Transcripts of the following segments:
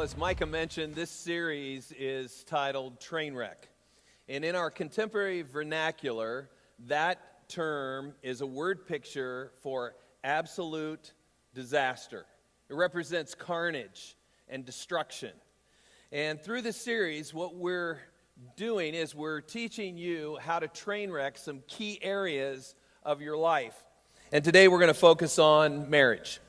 Well, as Micah mentioned, this series is titled Trainwreck. And in our contemporary vernacular, that term is a word picture for absolute disaster. It represents carnage and destruction. And through this series, what we're doing is we're teaching you how to train wreck some key areas of your life. And today we're going to focus on marriage.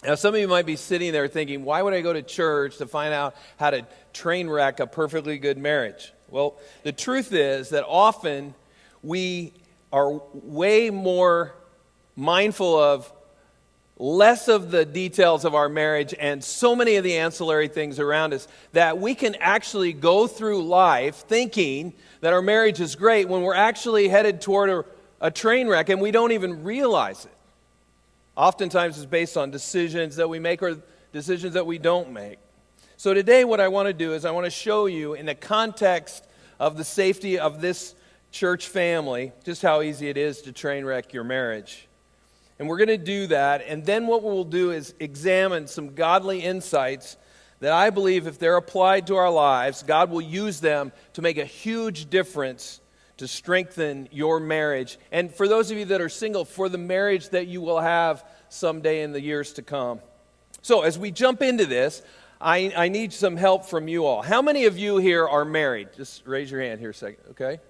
Now, some of you might be sitting there thinking, why would I go to church to find out how to train wreck a perfectly good marriage? Well, the truth is that often we are way more mindful of less of the details of our marriage and so many of the ancillary things around us that we can actually go through life thinking that our marriage is great when we're actually headed toward a train wreck and we don't even realize it. Oftentimes it's based on decisions that we make or decisions that we don't make. So today what I want to do is I want to show you in the context of the safety of this church family just how easy it is to train wreck your marriage. And we're going to do that, and then what we'll do is examine some godly insights that I believe if they're applied to our lives, God will use them to make a huge difference to strengthen your marriage. And for those of you that are single, for the marriage that you will have someday in the years to come. So as we jump into this, I need some help from you all. How many of you here are married? Just raise your hand here a second, okay?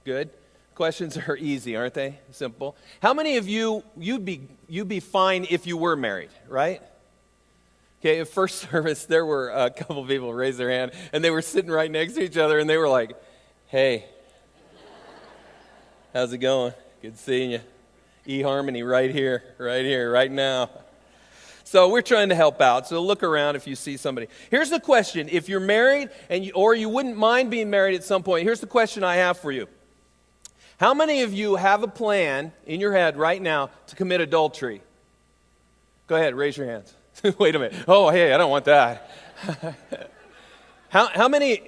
Good. Questions are easy, aren't they? Simple. How many of you, you'd be fine if you were married, right? Okay, at first service, there were a couple people raised their hand, and they were sitting right next to each other, and they were like, hey, how's it going? Good seeing you. eHarmony right here, right now. So we're trying to help out. So look around if you see somebody. Here's the question. If you're married or you wouldn't mind being married at some point, here's the question I have for you. How many of you have a plan in your head right now to commit adultery? Go ahead, raise your hands. Wait a minute. Oh, hey, I don't want that. How many?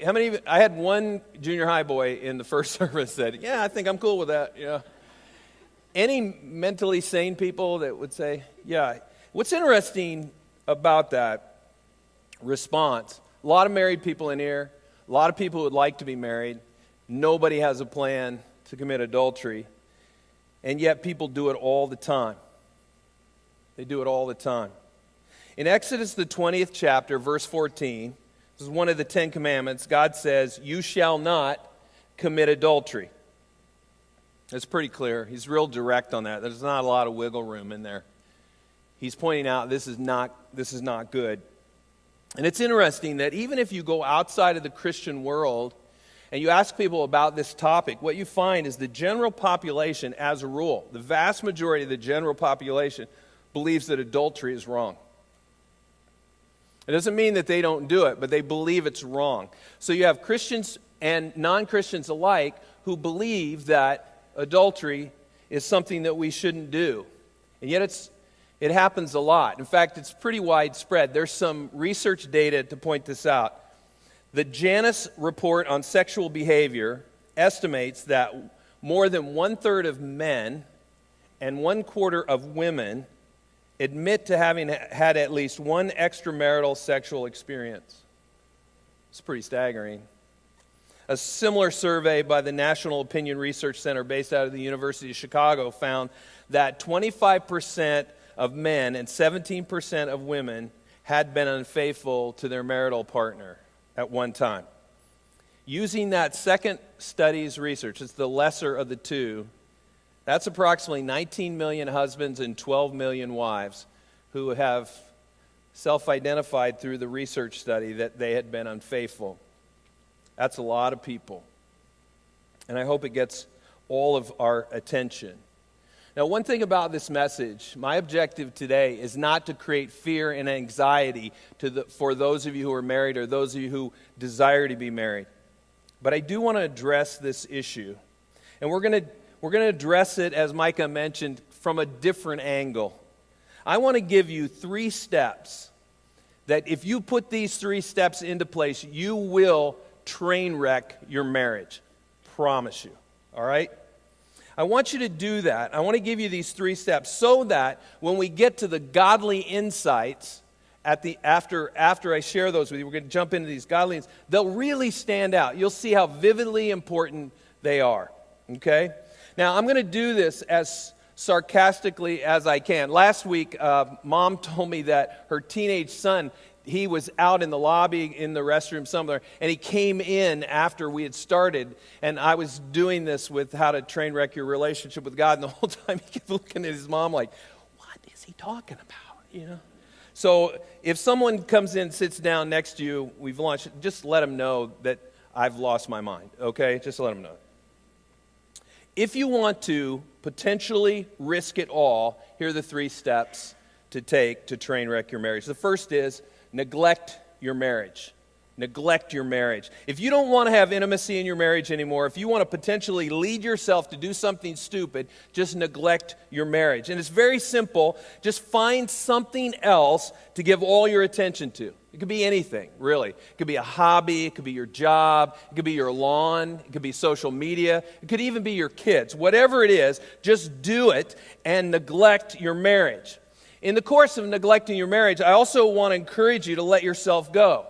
I had one junior high boy in the first service said, yeah, I think I'm cool with that. Yeah. Any mentally sane people that would say, yeah. What's interesting about that response, a lot of married people in here, a lot of people would like to be married. Nobody has a plan to commit adultery. And yet people do it all the time. They do it all the time. In Exodus, the 20th chapter, verse 14, this is one of the 10 commandments. God says, you shall not commit adultery. It's pretty clear. He's real direct on that. There's not a lot of wiggle room in there. He's pointing out this is not good. And it's interesting that even if you go outside of the Christian world and you ask people about this topic, what you find is the general population, as a rule, the vast majority of the general population believes that adultery is wrong. It doesn't mean that they don't do it, but they believe it's wrong. So you have Christians and non-Christians alike who believe that adultery is something that we shouldn't do. And yet it happens a lot. In fact, it's pretty widespread. There's some research data to point this out. The Janus Report on Sexual Behavior estimates that more than 1/3 of men and 1/4 of women admit to having had at least one extramarital sexual experience. It's pretty staggering. A similar survey by the National Opinion Research Center based out of the University of Chicago found that 25% of men and 17% of women had been unfaithful to their marital partner at one time. Using that second study's research, it's the lesser of the two, that's approximately 19 million husbands and 12 million wives who have self-identified through the research study that they had been unfaithful. That's a lot of people. And I hope it gets all of our attention. Now, one thing about this message, my objective today is not to create fear and anxiety for those of you who are married or those of you who desire to be married. But I do want to address this issue. And we're going to address it, as Micah mentioned, from a different angle. I want to give you 3 steps that if you put these 3 steps into place, you will train wreck your marriage. Promise you. All right? I want you to do that. I want to give you these 3 steps so that when we get to the godly insights after I share those with you, we're going to jump into these godliness, they'll really stand out. You'll see how vividly important they are, okay? Now, I'm going to do this as sarcastically as I can. Last week, Mom told me that her teenage son, he was out in the lobby in the restroom somewhere, and he came in after we had started, and I was doing this with how to train wreck your relationship with God, and the whole time he kept looking at his mom like, what is he talking about, So if someone comes in, sits down next to you, we've launched, just let them know that I've lost my mind, okay? Just let them know. If you want to potentially risk it all, here are the 3 steps to take to train wreck your marriage. The first is neglect your marriage. Neglect your marriage. If you don't want to have intimacy in your marriage anymore, if you want to potentially lead yourself to do something stupid, just neglect your marriage. And it's very simple. Just find something else to give all your attention to. It could be anything, really. It could be a hobby. It could be your job. It could be your lawn. It could be social media. It could even be your kids. Whatever it is, just do it and neglect your marriage. In the course of neglecting your marriage, I also want to encourage you to let yourself go.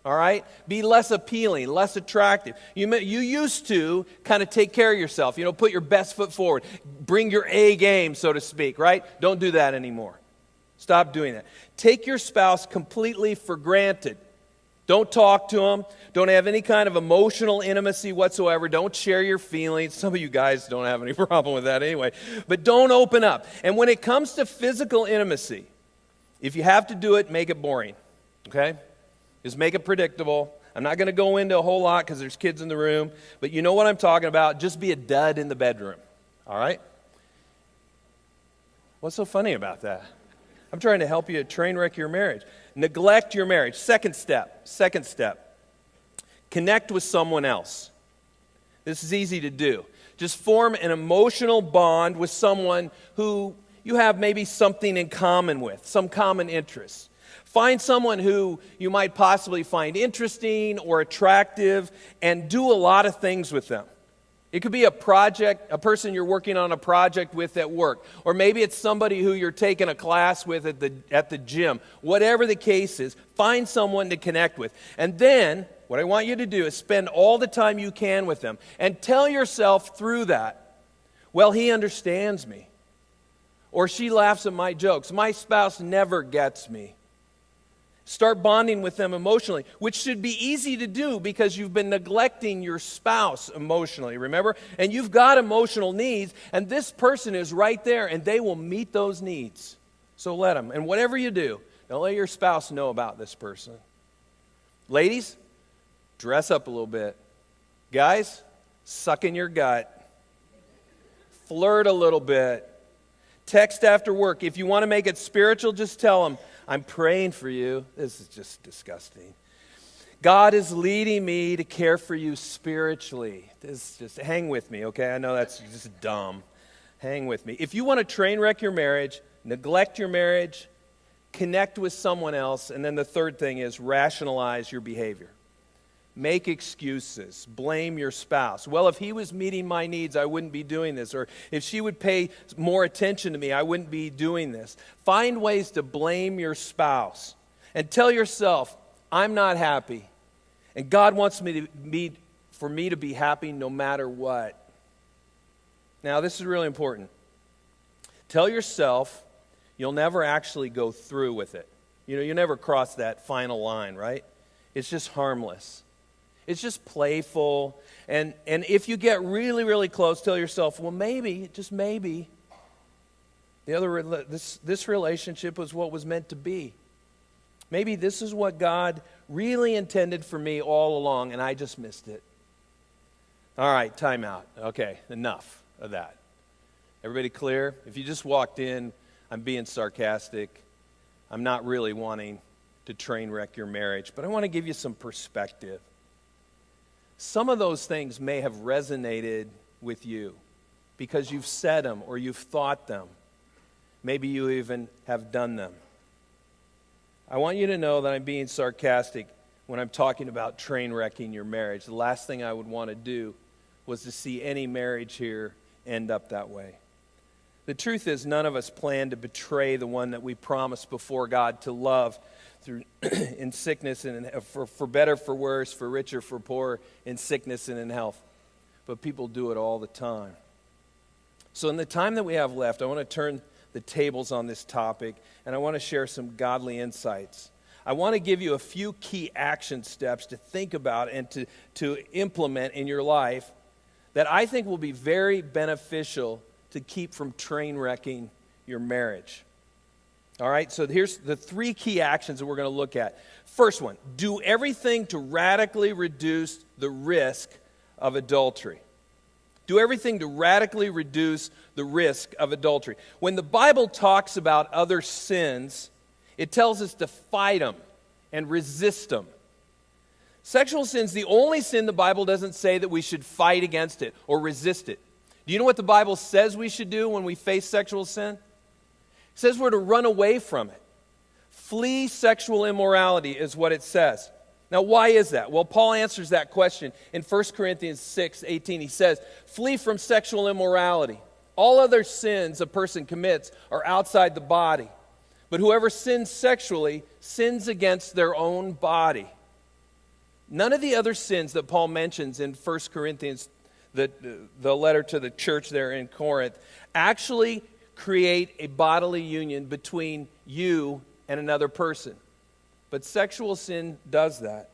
All right? Be less appealing, less attractive. You used to kind of take care of yourself, put your best foot forward. Bring your A game, so to speak, right? Don't do that anymore. Stop doing that. Take your spouse completely for granted. Don't talk to them. Don't have any kind of emotional intimacy whatsoever. Don't share your feelings. Some of you guys don't have any problem with that anyway. But don't open up. And when it comes to physical intimacy, if you have to do it, make it boring, okay? Just make it predictable. I'm not going to go into a whole lot because there's kids in the room, but you know what I'm talking about. Just be a dud in the bedroom, all right? What's so funny about that? I'm trying to help you train wreck your marriage. Neglect your marriage. Second step. Connect with someone else. This is easy to do. Just form an emotional bond with someone who you have maybe something in common with, some common interests. Find someone who you might possibly find interesting or attractive and do a lot of things with them. It could be a person you're working on a project with at work. Or maybe it's somebody who you're taking a class with at the gym. Whatever the case is, find someone to connect with. And then, what I want you to do is spend all the time you can with them. And tell yourself through that, well, he understands me. Or she laughs at my jokes. My spouse never gets me. Start bonding with them emotionally, which should be easy to do because you've been neglecting your spouse emotionally, remember? And you've got emotional needs, and this person is right there, and they will meet those needs. So let them. And whatever you do, don't let your spouse know about this person. Ladies, dress up a little bit. Guys, suck in your gut. Flirt a little bit. Text after work. If you want to make it spiritual, just tell them, I'm praying for you. This is just disgusting. God is leading me to care for you spiritually. Just hang with me, okay? I know that's just dumb. Hang with me. If you want to train wreck your marriage, neglect your marriage, connect with someone else, and then the third thing is rationalize your behavior. Make excuses. Blame your spouse. Well, if he was meeting my needs, I wouldn't be doing this. Or if she would pay more attention to me, I wouldn't be doing this. Find ways to blame your spouse. And tell yourself, I'm not happy. And God wants for me to be happy no matter what. Now, this is really important. Tell yourself you'll never actually go through with it. You never cross that final line, right? It's just harmless. It's just playful. And if you get really, really close, tell yourself, well, maybe, just maybe, this relationship was what was meant to be. Maybe this is what God really intended for me all along, and I just missed it. All right, time out. Okay, enough of that. Everybody clear? If you just walked in, I'm being sarcastic. I'm not really wanting to train wreck your marriage, but I want to give you some perspective. Some of those things may have resonated with you because you've said them or you've thought them. Maybe you even have done them. I want you to know that I'm being sarcastic when I'm talking about train wrecking your marriage. The last thing I would want to do was to see any marriage here end up that way. The truth is, none of us plan to betray the one that we promised before God to love through in sickness and for better, for worse, for richer, for poorer, in sickness and in health. But people do it all the time. So in the time that we have left, I want to turn the tables on this topic, and I want to share some godly insights. I want to give you a few key action steps to think about and to implement in your life that I think will be very beneficial to keep from train wrecking your marriage. All right, so here's the 3 key actions that we're going to look at. First one, do everything to radically reduce the risk of adultery. Do everything to radically reduce the risk of adultery. When the Bible talks about other sins, it tells us to fight them and resist them. Sexual sin's the only sin the Bible doesn't say that we should fight against it or resist it. Do you know what the Bible says we should do when we face sexual sin? It says we're to run away from it. Flee sexual immorality is what it says. Now, why is that? Well, Paul answers that question in 1 Corinthians 6:18. He says, flee from sexual immorality. All other sins a person commits are outside the body. But whoever sins sexually sins against their own body. None of the other sins that Paul mentions in 1 Corinthians, the letter to the church there in Corinth, actually create a bodily union between you and another person. But sexual sin does that.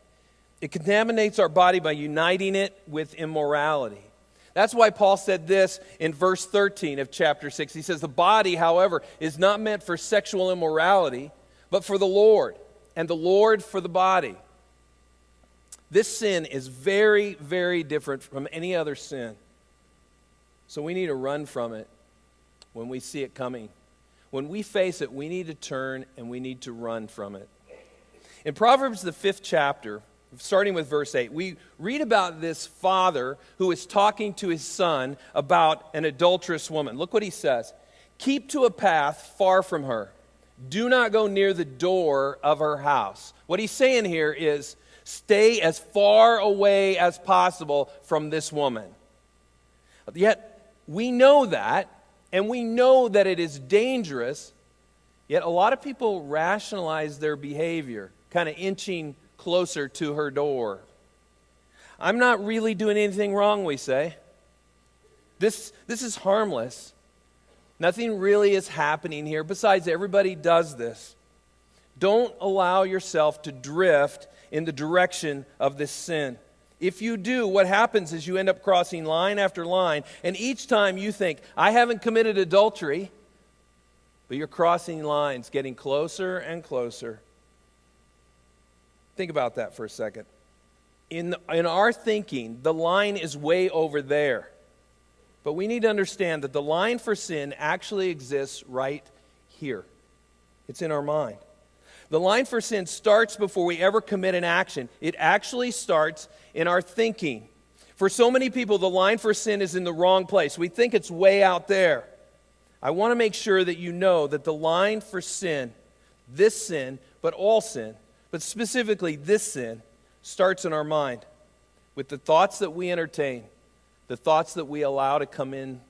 It contaminates our body by uniting it with immorality. That's why Paul said this in verse 13 of chapter 6. He says, the body, however, is not meant for sexual immorality, but for the Lord, and the Lord for the body. This sin is very, very different from any other sin. So we need to run from it when we see it coming. When we face it, we need to turn and we need to run from it. In Proverbs, the 5th chapter, starting with verse 8, we read about this father who is talking to his son about an adulterous woman. Look what he says. Keep to a path far from her. Do not go near the door of her house. What he's saying here is stay as far away as possible from this woman. Yet we know that, and we know that it is dangerous, yet a lot of people rationalize their behavior, kind of inching closer to her door. I'm not really doing anything wrong, we say. This is harmless. Nothing really is happening here. Besides, everybody does this. Don't allow yourself to drift in the direction of this sin. If you do, what happens is you end up crossing line after line, and each time you think, I haven't committed adultery, but you're crossing lines, getting closer and closer. Think about that for a second. In our thinking, the line is way over there. But we need to understand that the line for sin actually exists right here. It's in our mind. The line for sin starts before we ever commit an action. It actually starts in our thinking. For so many people, the line for sin is in the wrong place. We think it's way out there. I want to make sure that you know that the line for sin, this sin, but all sin, but specifically this sin, starts in our mind with the thoughts that we entertain, the thoughts that we allow to come in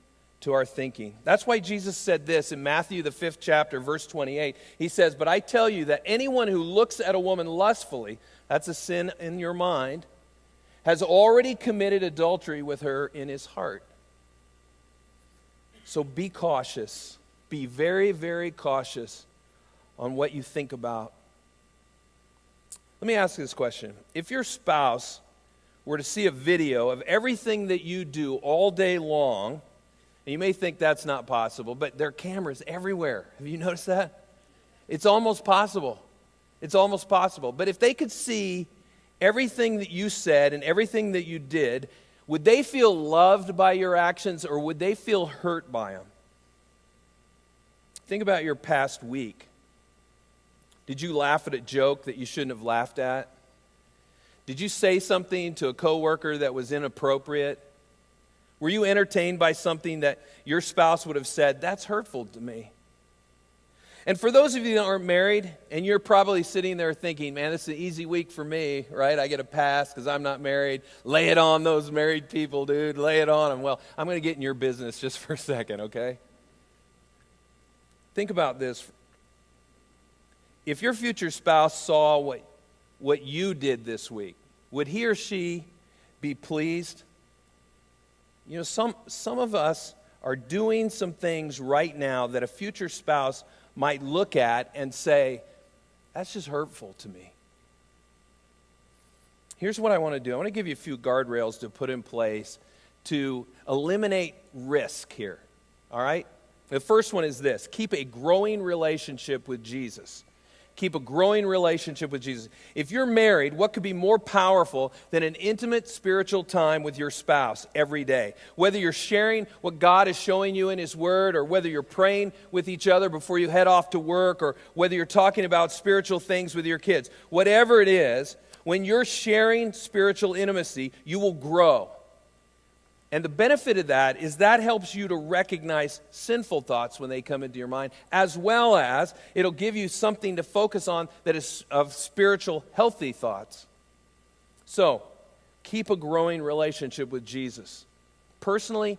to our thinking. That's why Jesus said this in Matthew, the 5th chapter, verse 28. He says, but I tell you that anyone who looks at a woman lustfully, that's a sin in your mind, has already committed adultery with her in his heart. So be cautious. Be very, very cautious on what you think about. Let me ask this question. If your spouse were to see a video of everything that you do all day long, and you may think that's not possible, but there are cameras everywhere. Have you noticed that? It's almost possible. It's almost possible. But if they could see everything that you said and everything that you did, would they feel loved by your actions or would they feel hurt by them? Think about your past week. Did you laugh at a joke that you shouldn't have laughed at? Did you say something to a coworker that was inappropriate? Were you entertained by something that your spouse would have said, that's hurtful to me? And for those of you that aren't married, and you're probably sitting there thinking, man, this is an easy week for me, right? I get a pass because I'm not married. Lay it on those married people, dude. Lay it on them. Well, I'm going to get in your business just for a second, okay? Think about this. If your future spouse saw what you did this week, would he or she be pleased? You know, some of us are doing some things right now that a future spouse might look at and say, that's just hurtful to me. Here's what I want to do. I want to give you a few guardrails to put in place to eliminate risk here. All right? The first one is this: keep a growing relationship with Jesus. Keep a growing relationship with Jesus. If you're married, what could be more powerful than an intimate spiritual time with your spouse every day? Whether you're sharing what God is showing you in His Word, or whether you're praying with each other before you head off to work, or whether you're talking about spiritual things with your kids. Whatever it is, when you're sharing spiritual intimacy, you will grow. And the benefit of that is that helps you to recognize sinful thoughts when they come into your mind, as well as it'll give you something to focus on that is of spiritual, healthy thoughts. So, keep a growing relationship with Jesus, personally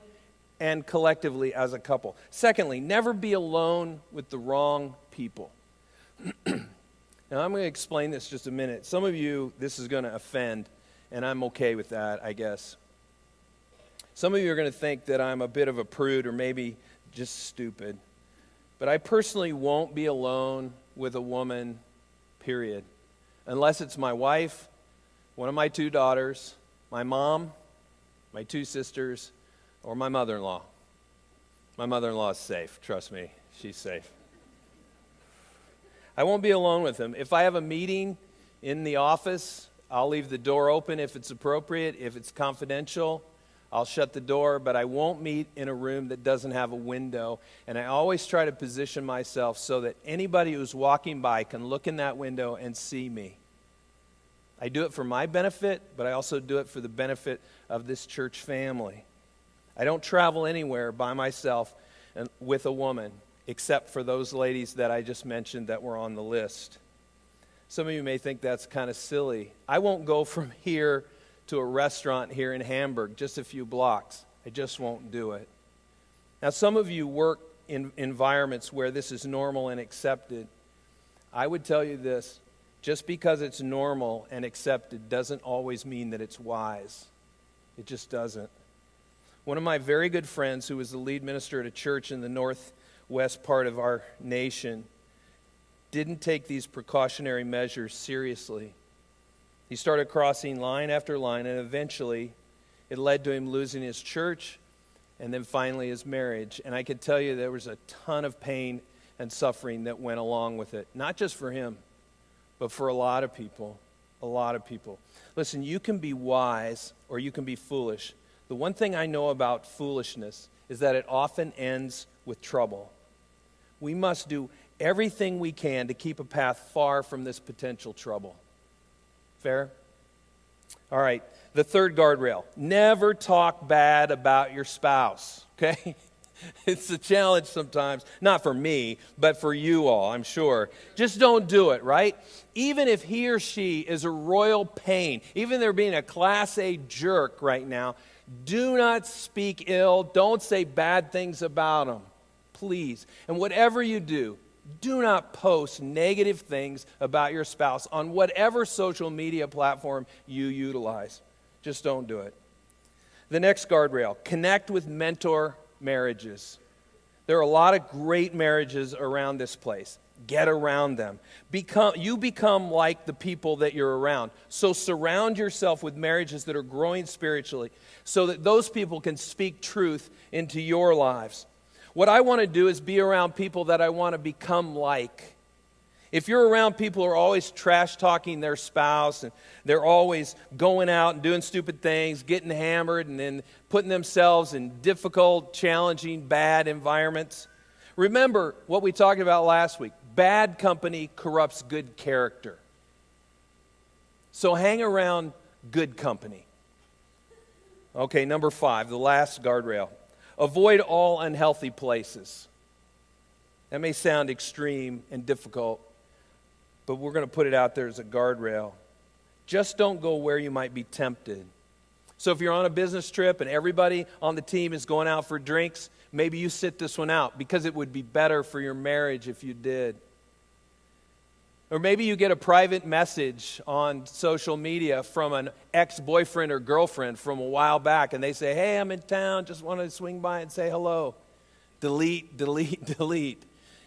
and collectively as a couple. Secondly, never be alone with the wrong people. Now, I'm going to explain this just a minute. Some of you, this is going to offend, and I'm okay with that, I guess. Some of you are going to think that I'm a bit of a prude or maybe just stupid. But I personally won't be alone with a woman, period. Unless it's my wife, one of my 2 daughters, my mom, my 2 sisters, or my mother-in-law. My mother-in-law is safe, trust me, she's safe. I won't be alone with them. If I have a meeting in the office, I'll leave the door open if it's appropriate. If it's confidential, I'll shut the door, but I won't meet in a room that doesn't have a window. And I always try to position myself so that anybody who's walking by can look in that window and see me. I do it for my benefit, but I also do it for the benefit of this church family. I don't travel anywhere by myself and with a woman, except for those ladies that I just mentioned that were on the list. Some of you may think that's kind of silly. I won't go from here to a restaurant here in Hamburg, just a few blocks. I just won't do it. Now, some of you work in environments where this is normal and accepted. I would tell you this: just because it's normal and accepted doesn't always mean that it's wise. It just doesn't. One of my very good friends, who was the lead minister at a church in the northwest part of our nation, didn't take these precautionary measures seriously. He started crossing line after line, and eventually it led to him losing his church and then finally his marriage. And I can tell you there was a ton of pain and suffering that went along with it. Not just for him, but for a lot of people. A lot of people. Listen, you can be wise or you can be foolish. The one thing I know about foolishness is that it often ends with trouble. We must do everything we can to keep a path far from this potential trouble. Fair? All right, the third guardrail: never talk bad about your spouse, okay? It's a challenge sometimes, not for me, but for you all, I'm sure. Just don't do it, right? Even if he or she is a royal pain, even if they're being a Class A jerk right now, do not speak ill, don't say bad things about them, please. And whatever you do not post negative things about your spouse on whatever social media platform you utilize. Just don't do it. The next guardrail: connect with mentor marriages. There are a lot of great marriages around this place. Get around them. You become like the people that you're around. So surround yourself with marriages that are growing spiritually so that those people can speak truth into your lives. What I want to do is be around people that I want to become like. If you're around people who are always trash-talking their spouse, and they're always going out and doing stupid things, getting hammered, and then putting themselves in difficult, challenging, bad environments, remember what we talked about last week. Bad company corrupts good character. So hang around good company. Okay, number 5, the last guardrail. Avoid all unhealthy places. That may sound extreme and difficult, but we're going to put it out there as a guardrail. Just don't go where you might be tempted. So if you're on a business trip and everybody on the team is going out for drinks, maybe you sit this one out because it would be better for your marriage if you did. Or maybe you get a private message on social media from an ex-boyfriend or girlfriend from a while back, and they say, hey, I'm in town, just wanted to swing by and say hello. Delete, delete, delete.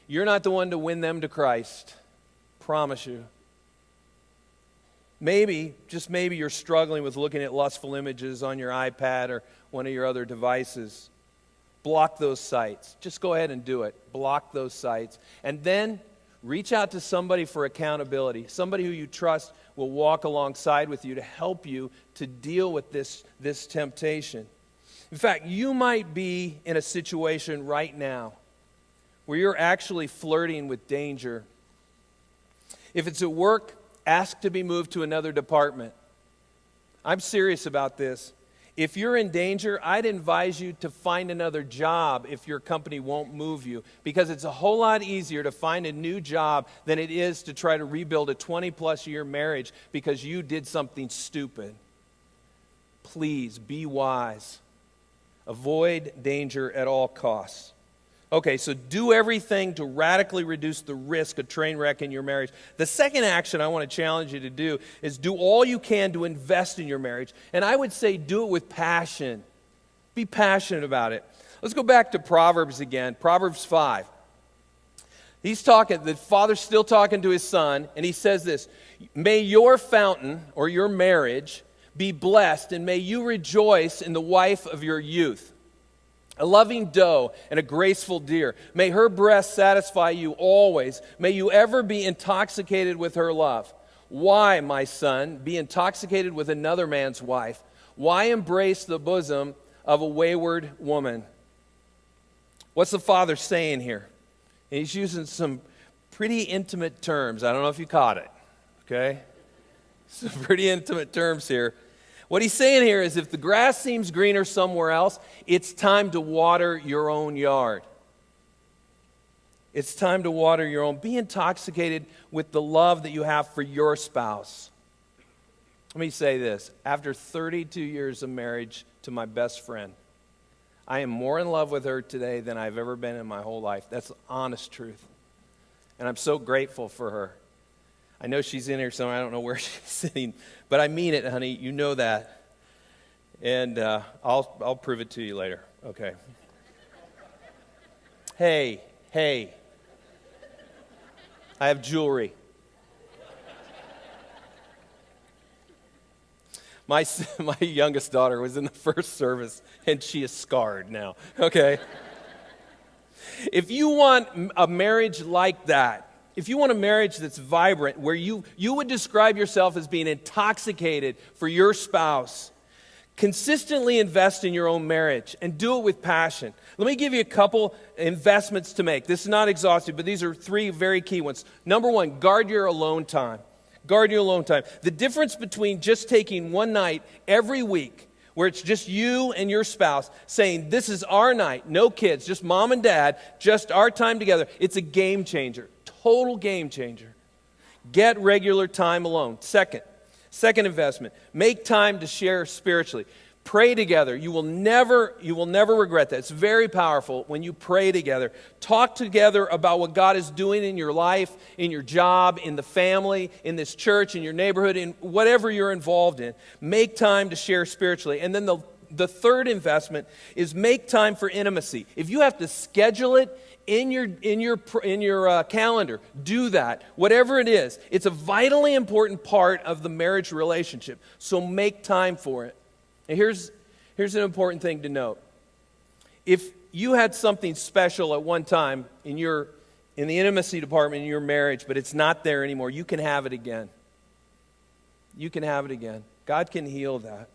You're not the one to win them to Christ. Promise you. Maybe, just maybe, you're struggling with looking at lustful images on your iPad or one of your other devices. Block those sites. Just go ahead and do it. Block those sites. And then reach out to somebody for accountability. Somebody who you trust will walk alongside with you to help you to deal with this temptation. In fact, you might be in a situation right now where you're actually flirting with danger. If it's at work, ask to be moved to another department. I'm serious about this. If you're in danger, I'd advise you to find another job if your company won't move you, because it's a whole lot easier to find a new job than it is to try to rebuild a 20-plus year marriage because you did something stupid. Please be wise. Avoid danger at all costs. Okay, so do everything to radically reduce the risk of train wreck in your marriage. The second action I want to challenge you to do is do all you can to invest in your marriage. And I would say do it with passion. Be passionate about it. Let's go back to Proverbs again, Proverbs 5. He's talking, the father's still talking to his son, and he says this, may your fountain, or your marriage, be blessed, and may you rejoice in the wife of your youth. A loving doe and a graceful deer. May her breast satisfy you always. May you ever be intoxicated with her love. Why, my son, be intoxicated with another man's wife? Why embrace the bosom of a wayward woman? What's the father saying here? And he's using some pretty intimate terms. I don't know if you caught it, okay? Some pretty intimate terms here. What he's saying here is if the grass seems greener somewhere else, it's time to water your own yard. It's time to water your own. Be intoxicated with the love that you have for your spouse. Let me say this. After 32 years of marriage to my best friend, I am more in love with her today than I've ever been in my whole life. That's the honest truth. And I'm so grateful for her. I know she's in here somewhere. I don't know where she's sitting. But I mean it, honey. You know that. And I'll prove it to you later. Okay. Hey. I have jewelry. My youngest daughter was in the first service, and she is scarred now. Okay. If you want a marriage like that, if you want a marriage that's vibrant, where you would describe yourself as being intoxicated for your spouse, consistently invest in your own marriage and do it with passion. Let me give you a couple investments to make. This is not exhaustive, but these are three very key ones. Number one, guard your alone time. Guard your alone time. The difference between just taking one night every week where it's just you and your spouse saying, this is our night, no kids, just mom and dad, just our time together, it's a game changer. Total game changer. Get regular time alone. Second Second investment, make time to share spiritually. Pray together. You will never regret that. It's very powerful when you pray together. Talk together about what God is doing in your life, in your job, in the family, in this church, in your neighborhood, in whatever you're involved in. Make time to share spiritually. And then the third investment is make time for intimacy. If you have to schedule it in your calendar, do that. Whatever it is, it's a vitally important part of the marriage relationship. So make time for it. And here's an important thing to note. If you had something special at one time in the intimacy department in your marriage, but it's not there anymore, you can have it again. You can have it again. God can heal that.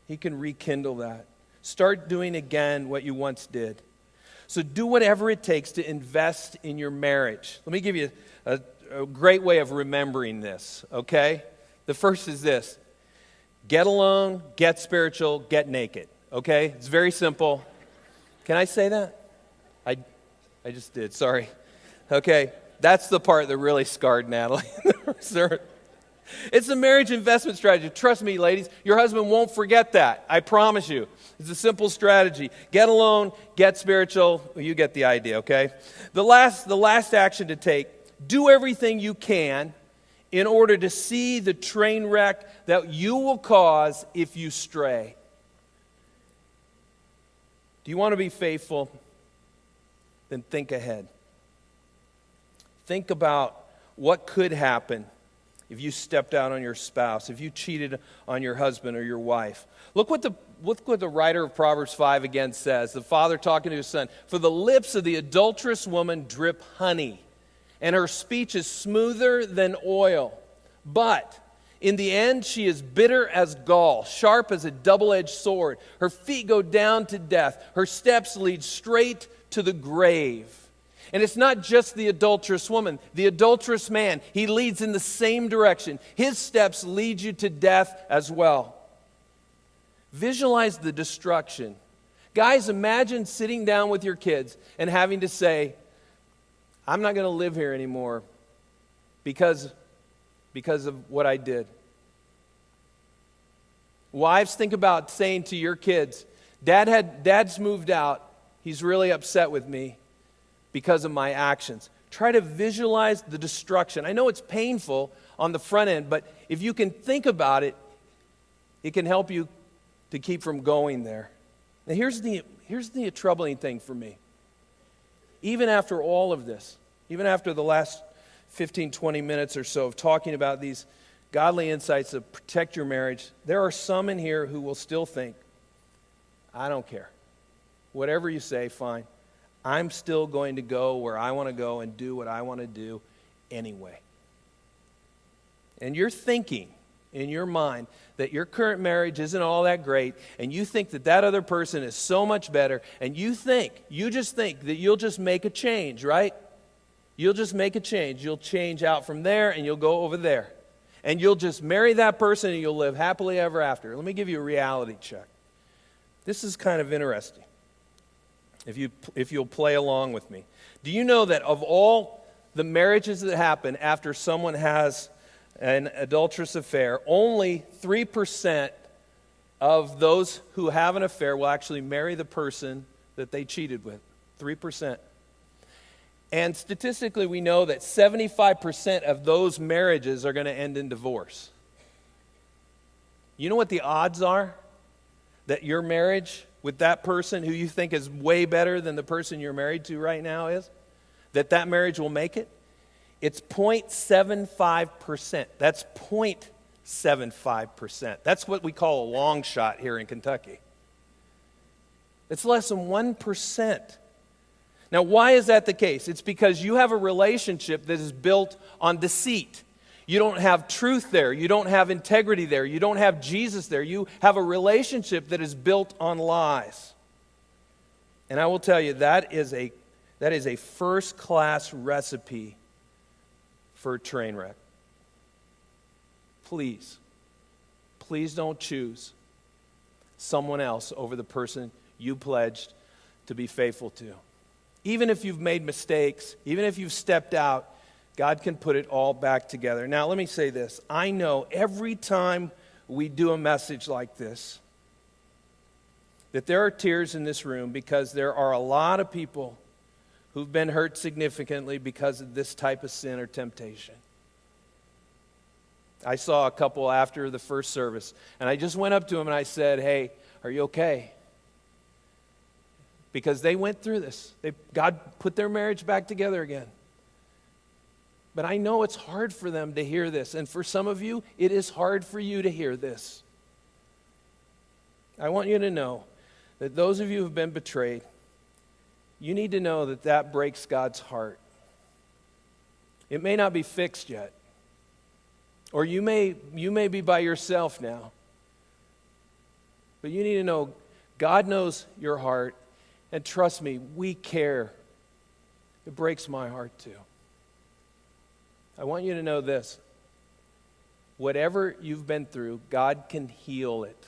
He can rekindle that. Start doing again what you once did. So do whatever it takes to invest in your marriage. Let me give you a great way of remembering this, okay? The first is this. Get alone, get spiritual, get naked, okay? It's very simple. Can I say that? I just did, sorry. Okay, that's the part that really scarred Natalie. It's a marriage investment strategy. Trust me, ladies, your husband won't forget that. I promise you. It's a simple strategy. Get alone, get spiritual. Well, you get the idea, okay? The last action to take, Do everything you can in order to see the train wreck that you will cause if you stray. Do you want to be faithful? Then think ahead. Think about what could happen if you stepped out on your spouse, if you cheated on your husband or your wife. Look what the writer of Proverbs 5 again says, the father talking to his son. For the lips of the adulterous woman drip honey, and her speech is smoother than oil. But in the end she is bitter as gall, sharp as a double-edged sword. Her feet go down to death. Her steps lead straight to the grave. And it's not just the adulterous woman, the adulterous man. He leads in the same direction. His steps lead you to death as well. Visualize the destruction. Guys, imagine sitting down with your kids and having to say, I'm not going to live here anymore because of what I did. Wives, think about saying to your kids, Dad's moved out. He's really upset with me because of my actions. Try to visualize the destruction. I know it's painful on the front end, but if you can think about it, it can help you to keep from going there. Now here's the troubling thing for me. Even after all of this, even after the last 15, 20 minutes or so of talking about these godly insights that protect your marriage, there are some in here who will still think, I don't care. Whatever you say, fine. I'm still going to go where I want to go and do what I want to do anyway. And you're thinking in your mind that your current marriage isn't all that great, and you think that that other person is so much better, and you just think that you'll just make a change, right? You'll just make a change. You'll change out from there, and you'll go over there. And you'll just marry that person, and you'll live happily ever after. Let me give you a reality check. This is kind of interesting, if you'll play along with me. Do you know that of all the marriages that happen after someone has an adulterous affair, only 3% of those who have an affair will actually marry the person that they cheated with? 3%. And statistically, we know that 75% of those marriages are going to end in divorce. You know what the odds are that your marriage with that person who you think is way better than the person you're married to right now is? That marriage will make it? It's 0.75%. That's 0.75%. That's what we call a long shot here in Kentucky. It's less than 1%. Now, why is that the case? It's because you have a relationship that is built on deceit. You don't have truth there. You don't have integrity there. You don't have Jesus there. You have a relationship that is built on lies. And I will tell you, that is a first-class recipe for a train wreck. Please don't choose someone else over the person you pledged to be faithful to. Even if you've made mistakes, even if you've stepped out, God can put it all back together. Now, let me say this. I know every time we do a message like this, that there are tears in this room because there are a lot of people who've been hurt significantly because of this type of sin or temptation. I saw a couple after the first service, and I just went up to them and I said, hey, are you okay? Because they went through this. God put their marriage back together again. But I know it's hard for them to hear this. And for some of you, it is hard for you to hear this. I want you to know that those of you who have been betrayed, you need to know that that breaks God's heart. It may not be fixed yet. Or you may be by yourself now. But you need to know God knows your heart. And trust me, we care. It breaks my heart too. I want you to know this. Whatever you've been through, God can heal it.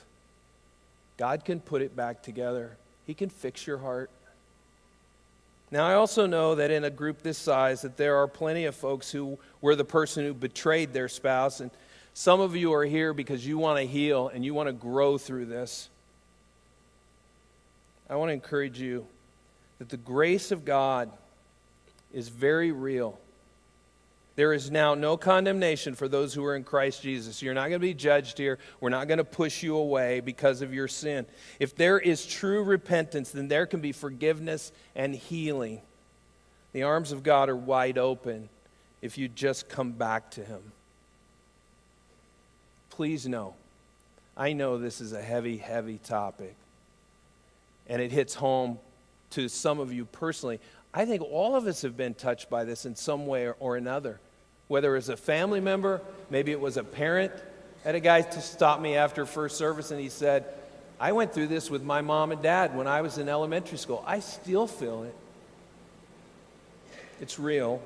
God can put it back together. He can fix your heart. Now, I also know that in a group this size that there are plenty of folks who were the person who betrayed their spouse. And some of you are here because you want to heal and you want to grow through this. I want to encourage you that the grace of God is very real. There is now no condemnation for those who are in Christ Jesus. You're not going to be judged here. We're not going to push you away because of your sin. If there is true repentance, then there can be forgiveness and healing. The arms of God are wide open if you just come back to Him. Please know, I know this is a heavy, heavy topic, and it hits home to some of you personally. I think all of us have been touched by this in some way or another. Whether it was a family member, maybe it was a parent. I had a guy to stop me after first service and he said, I went through this with my mom and dad when I was in elementary school. I still feel it. It's real.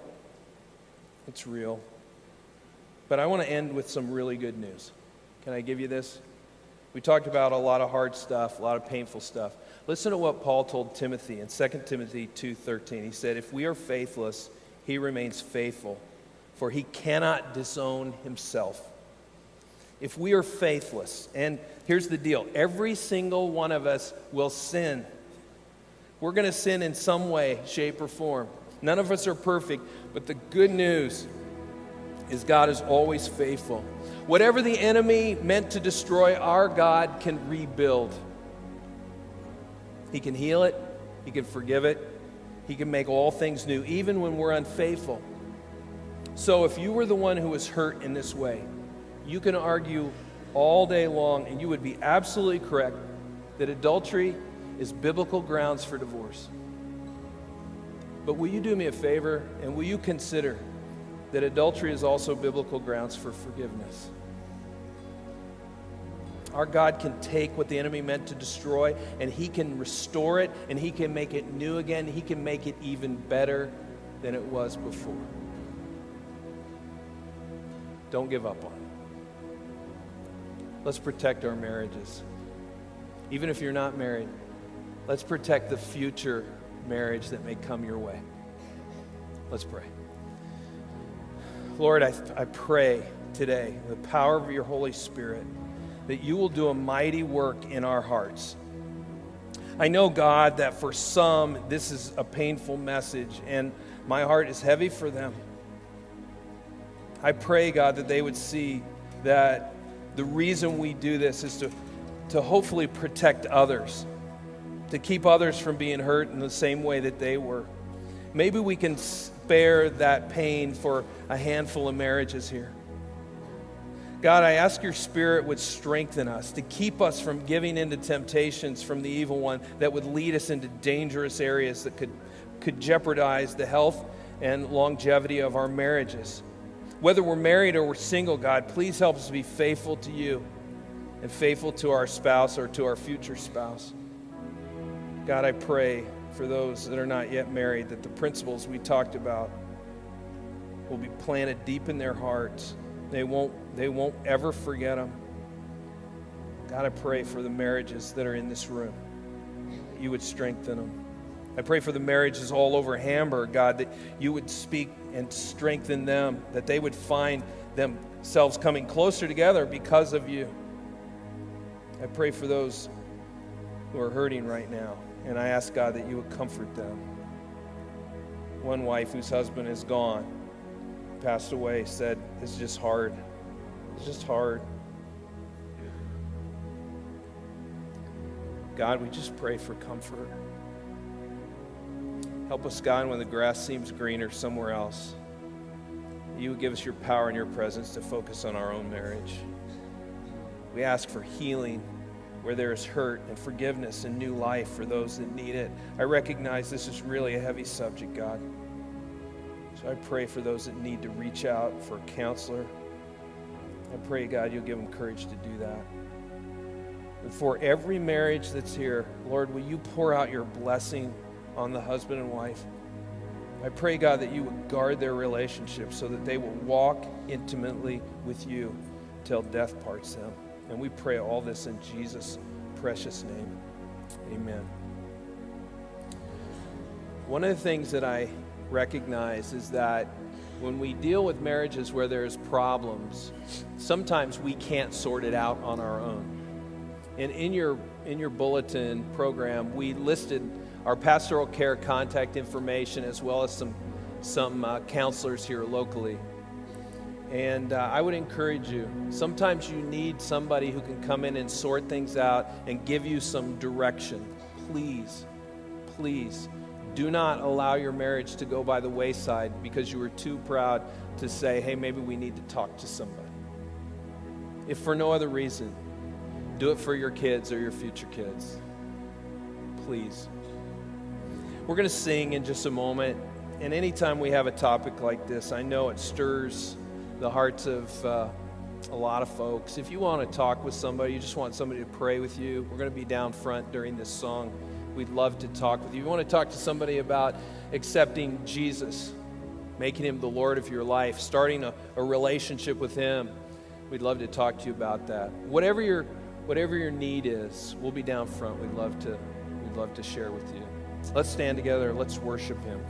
It's real. But I want to end with some really good news. Can I give you this? We talked about a lot of hard stuff, a lot of painful stuff. Listen to what Paul told Timothy in 2 Timothy 2:13. He said, if we are faithless, he remains faithful, for he cannot disown himself. If we are faithless, and here's the deal, every single one of us will sin. We're going to sin in some way, shape, or form. None of us are perfect, but the good news is God is always faithful. Whatever the enemy meant to destroy, our God can rebuild. He can heal it. He can forgive it. He can make all things new, even when we're unfaithful. So if you were the one who was hurt in this way, you can argue all day long, and you would be absolutely correct that adultery is biblical grounds for divorce. But will you do me a favor, and will you consider that adultery is also biblical grounds for forgiveness? Our God can take what the enemy meant to destroy, and he can restore it, and he can make it new again. He can make it even better than it was before. Don't give up on it. Let's protect our marriages. Even if you're not married, let's protect the future marriage that may come your way. Let's pray. Lord, I pray today, the power of your Holy Spirit, that you will do a mighty work in our hearts. I know, God, that for some, this is a painful message, and my heart is heavy for them. I pray, God, that they would see that the reason we do this is to hopefully protect others, to keep others from being hurt in the same way that they were. Maybe we can spare that pain for a handful of marriages here. God, I ask your Spirit would strengthen us to keep us from giving into temptations from the evil one that would lead us into dangerous areas that could jeopardize the health and longevity of our marriages. Whether we're married or we're single, God, please help us to be faithful to you and faithful to our spouse or to our future spouse. God, I pray for those that are not yet married that the principles we talked about will be planted deep in their hearts. They won't ever forget them. God, I pray for the marriages that are in this room, that you would strengthen them. I pray for the marriages all over Hamburg, God, that you would speak and strengthen them, that they would find themselves coming closer together because of you. I pray for those who are hurting right now, and I ask, God, that you would comfort them. One wife whose husband is gone, passed away, said, it's just hard. It's just hard. God, we just pray for comfort. Help us, God, when the grass seems greener somewhere else. You would give us your power and your presence to focus on our own marriage. We ask for healing where there is hurt and forgiveness and new life for those that need it. I recognize this is really a heavy subject, God. So I pray for those that need to reach out for a counselor. I pray, God, you'll give them courage to do that. And for every marriage that's here, Lord, will you pour out your blessing on the husband and wife? I pray, God, that you would guard their relationship so that they will walk intimately with you till death parts them. And we pray all this in Jesus' precious name. Amen. One of the things that I recognize is that when we deal with marriages where there's problems, sometimes we can't sort it out on our own. And in your bulletin program, we listed our pastoral care contact information as well as some counselors here locally. And I would encourage you, sometimes you need somebody who can come in and sort things out and give you some direction. Please, please, do not allow your marriage to go by the wayside because you were too proud to say, hey, maybe we need to talk to somebody. If for no other reason, do it for your kids or your future kids. Please. We're going to sing in just a moment. And anytime we have a topic like this, I know it stirs the hearts of a lot of folks. If you want to talk with somebody, you just want somebody to pray with you, we're going to be down front during this song. We'd love to talk with you. If you want to talk to somebody about accepting Jesus, making him the Lord of your life, starting a relationship with him, we'd love to talk to you about that. Whatever your need is, we'll be down front. We'd love to share with you. Let's stand together. Let's worship him.